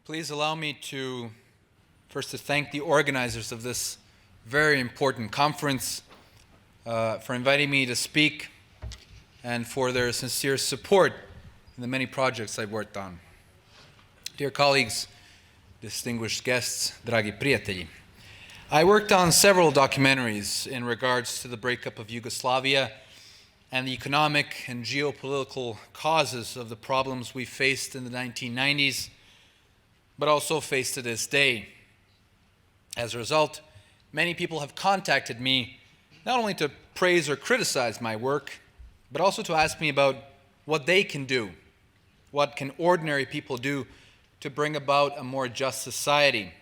Please allow me to first to thank the organizers of this very important conference for inviting me to speak and for their sincere support in the many projects I've worked on. Dear colleagues, distinguished guests, dragi prijatelji, I worked on several documentaries in regards to the breakup of Yugoslavia and the economic and geopolitical causes of the problems we faced in the 1990s, but also face to this day. As a result, many people have contacted me not only to praise or criticize my work, but also to ask me about what they can do. What can ordinary people do to bring about a more just society?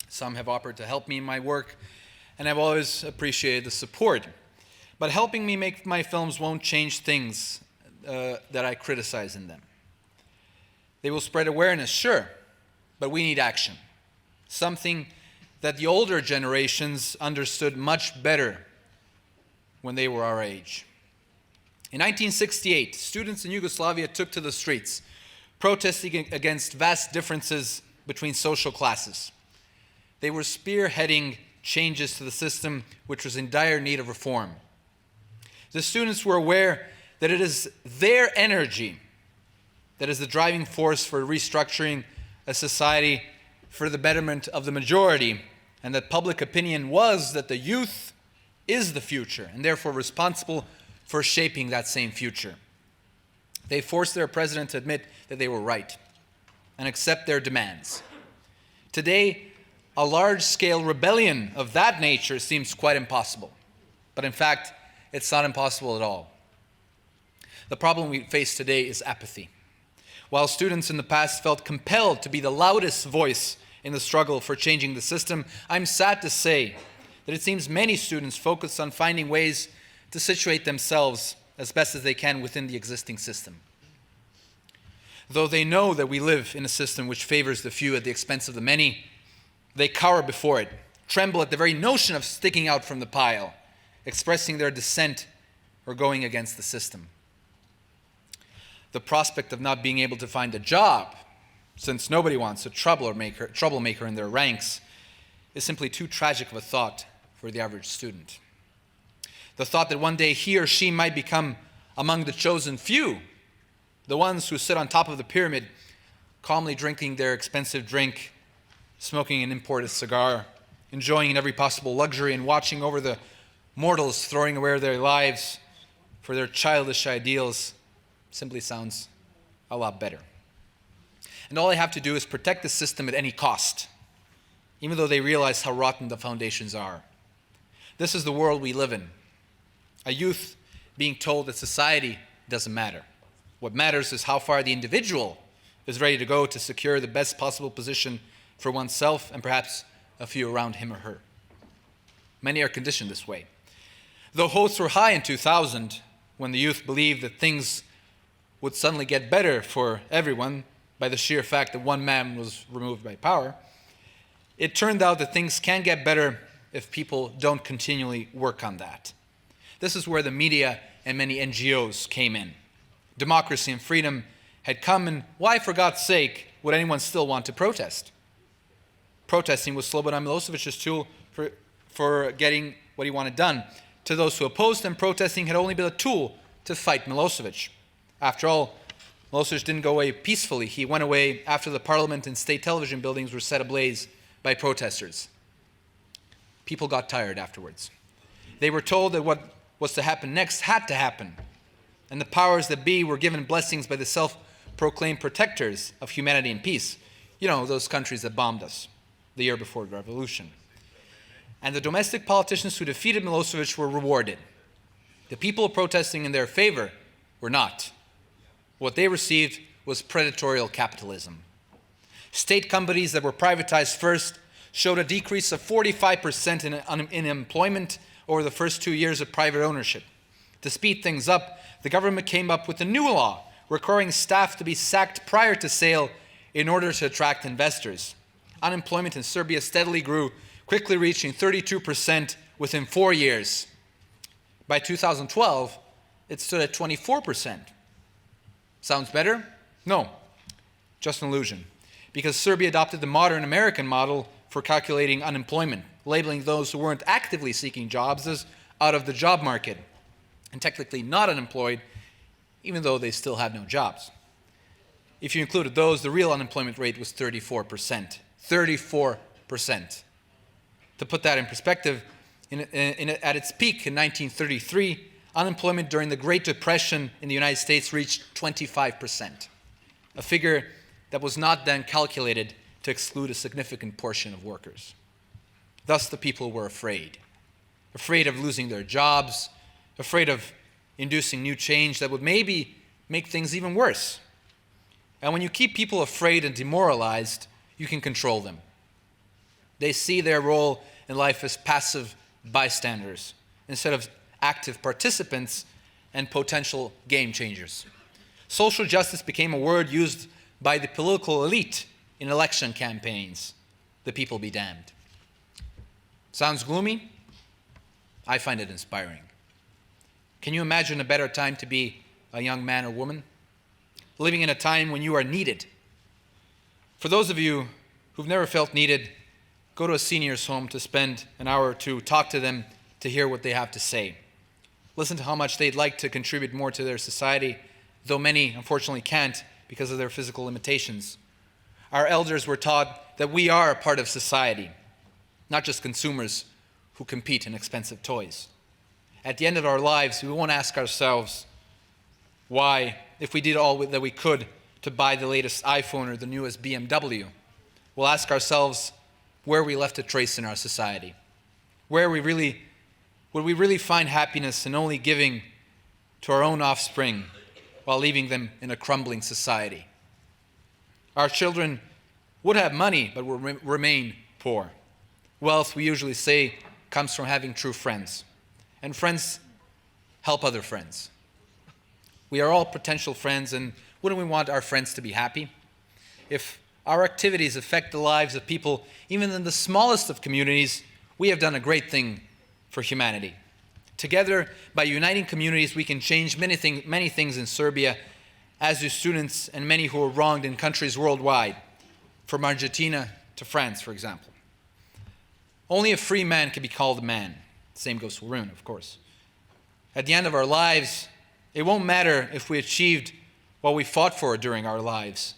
Some have offered to help me in my work, and I've always appreciated the support. But helping me make my films won't change things that I criticize in them. They will spread awareness, sure, but we need action. Something that the older generations understood much better when they were our age. In 1968, students in Yugoslavia took to the streets, protesting against vast differences between social classes. They were spearheading changes to the system which was in dire need of reform. The students were aware that it is their energy that is the driving force for restructuring a society for the betterment of the majority, and that public opinion was that the youth is the future and therefore responsible for shaping that same future. They forced their president to admit that they were right and accept their demands. Today, a large-scale rebellion of that nature seems quite impossible, but in fact, it's not impossible at all. The problem we face today is apathy. While students in the past felt compelled to be the loudest voice in the struggle for changing the system, I'm sad to say that it seems many students focus on finding ways to situate themselves as best as they can within the existing system. Though they know that we live in a system which favors the few at the expense of the many, they cower before it, tremble at the very notion of sticking out from the pile, expressing their dissent or going against the system. The prospect of not being able to find a job, since nobody wants a troublemaker in their ranks, is simply too tragic of a thought for the average student. The thought that one day he or she might become among the chosen few, the ones who sit on top of the pyramid, calmly drinking their expensive drink, smoking an imported cigar, enjoying in every possible luxury, and watching over the mortals throwing away their lives for their childish ideals, simply sounds a lot better. And all they have to do is protect the system at any cost, even though they realize how rotten the foundations are. This is the world we live in. A youth being told that society doesn't matter. What matters is how far the individual is ready to go to secure the best possible position for oneself and perhaps a few around him or her. Many are conditioned this way. Though hopes were high in 2000, when the youth believed that things would suddenly get better for everyone by the sheer fact that one man was removed by power, it turned out that things can get better if people don't continually work on that. This is where the media and many NGOs came in. Democracy and freedom had come, and why, for God's sake, would anyone still want to protest? Protesting was Slobodan Milosevic's tool for getting what he wanted done. To those who opposed him, protesting had only been a tool to fight Milosevic. After all, Milosevic didn't go away peacefully. He went away after the parliament and state television buildings were set ablaze by protesters. People got tired afterwards. They were told that what was to happen next had to happen, and the powers that be were given blessings by the self-proclaimed protectors of humanity and peace. You know, those countries that bombed us the year before the revolution. And the domestic politicians who defeated Milosevic were rewarded. The people protesting in their favor were not. What they received was predatory capitalism. State companies that were privatized first showed a decrease of 45% in employment over the first 2 years of private ownership. To speed things up, the government came up with a new law requiring staff to be sacked prior to sale in order to attract investors. Unemployment in Serbia steadily grew, quickly reaching 32% within 4 years. By 2012, it stood at 24%. Sounds better? No, just an illusion. because Serbia adopted the modern American model for calculating unemployment, labeling those who weren't actively seeking jobs as out of the job market and technically not unemployed, even though they still had no jobs. If you included those, the real unemployment rate was 34%. 34%. To put that in perspective, at its peak in 1933, unemployment during the Great Depression in the United States reached 25%, a figure that was not then calculated to exclude a significant portion of workers. Thus, the people were afraid of losing their jobs, afraid of inducing new change that would maybe make things even worse. And when you keep people afraid and demoralized, you can control them. They see their role in life as passive bystanders instead of active participants and potential game changers. Social justice became a word used by the political elite in election campaigns. The people be damned. Sounds gloomy? I find it inspiring. Can you imagine a better time to be a young man or woman? Living in a time when you are needed. For those of you who've never felt needed, go to a senior's home to spend an hour or two, talk to them to hear what they have to say. Listen to how much they'd like to contribute more to their society, though many unfortunately can't because of their physical limitations. Our elders were taught that we are a part of society, not just consumers who compete in expensive toys. At the end of our lives, we won't ask ourselves why, if we did all that we could to buy the latest iPhone or the newest BMW. We'll ask ourselves where we left a trace in our society. Would we really find happiness in only giving to our own offspring while leaving them in a crumbling society? Our children would have money but will remain poor. Wealth, we usually say, comes from having true friends. And friends help other friends. We are all potential friends, and wouldn't we want our friends to be happy? If our activities affect the lives of people, even in the smallest of communities, we have done a great thing for humanity. Together, by uniting communities, we can change many things in Serbia, as do students and many who are wronged in countries worldwide, from Argentina to France, for example. Only a free man can be called a man. Same goes for women, of course. At the end of our lives, it won't matter if we achieved what we fought for during our lives.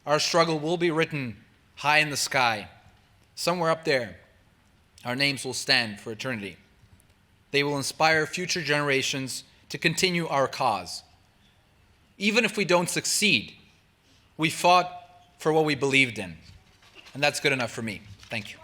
Our struggle will be written high in the sky. Somewhere up there, our names will stand for eternity. They will inspire future generations to continue our cause. Even if we don't succeed, we fought for what we believed in. And that's good enough for me. Thank you.